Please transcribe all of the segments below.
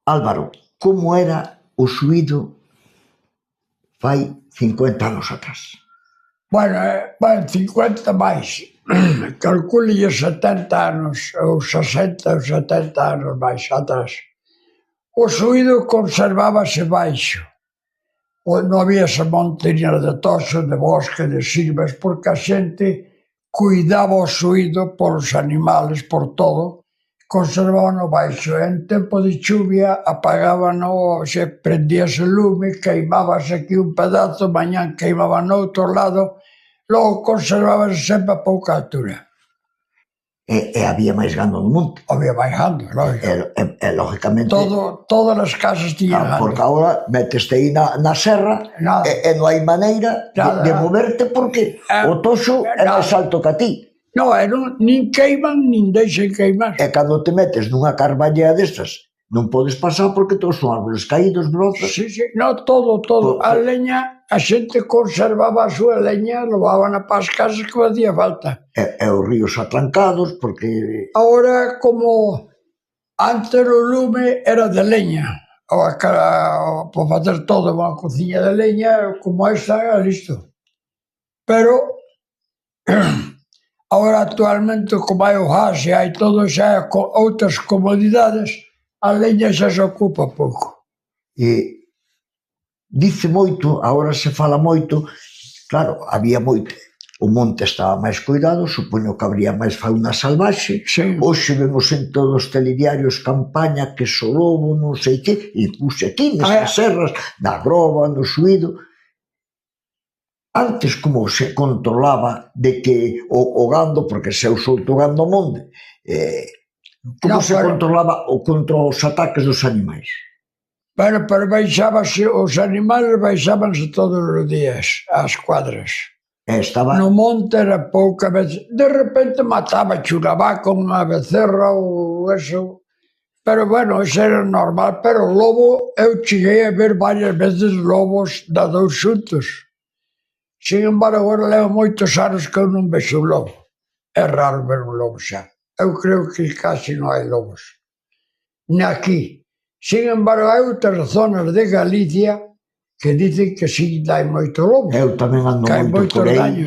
Álvaro, como era o suído fai 50 anos atrás? Bueno, 50 máis. Calculille 70 anos, ou 60 ou 70 anos máis atrás. O suído conservábase baixo. Non había ese montiñas de toxo, de bosque, de silvas, porque a xente cuidaba o suído polos animales, por todo, conservábano baixo. En tempo de chuvia apagábano, se prendíase o lume, queimábase aquí un pedazo, mañán queimaba no outro lado, logo conservábase sempre a pouca altura. E había máis gando no monte? Había máis gando, lógico. Lógicamente... Todas as casas tiñan gando. Porque agora meteste aí na serra e non hai maneira de moverte porque o toxo é máis alto que a ti. Non, nin queiman, nin deixen queimar. E cando te metes nunha carballea destas, non podes pasar porque todos son árboles caídos, brotas. Sí, non, todo. A leña, a xente conservaba a súa leña, levábana para as casas que facía falta. E os ríos atrancados, porque... Agora, como antes o lume era de leña, para facer todo unha cociña de leña, como esta, listo. Pero... Agora, actualmente, como hai o gas e hai todo, xa outras comodidades, a leña xa se ocupa pouco. E dice moito, agora se fala moito, claro, había moito, o monte estaba máis cuidado, supoño que habría máis fauna salvaxe, hoxe vemos en todos os telediarios campaña que so lobo, non sei que, incluso aquí, nestas serras, na Groba, no Suído. Antes, como se controlaba de que o gando, porque se eu solto o gando ao monte, como se controlaba contra os ataques dos animais? Pero baixábase, os animais baixábanse todos os días ás cuadras. No monte era pouca vez. De repente mataba unha vaca, unha becerra ou eso. Pero bueno, eso era normal. Pero o lobo, eu cheguei a ver varias veces lobos da dous xuntos. Sin embargo, agora levo moitos anos que eu non vexo un lobo. É raro ver un lobo xa. Eu creo que casi non hai lobos. Ni aquí. Sin embargo, hai outras zonas de Galicia que dicen que si dai moito lobo. Eu tamén ando moito por aí.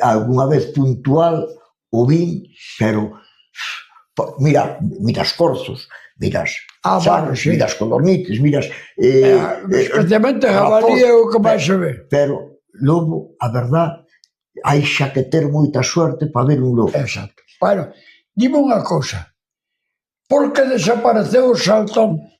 Alguna vez puntual o vin, pero mira os corzos, miras codornices, miras... Especialmente jabalí é o que máis se ve. Pero lobo, a verdad, hai xa que ter moita suerte para ver un lobo. Exacto. Bueno, dime unha cousa. Por que desapareceu o saltón?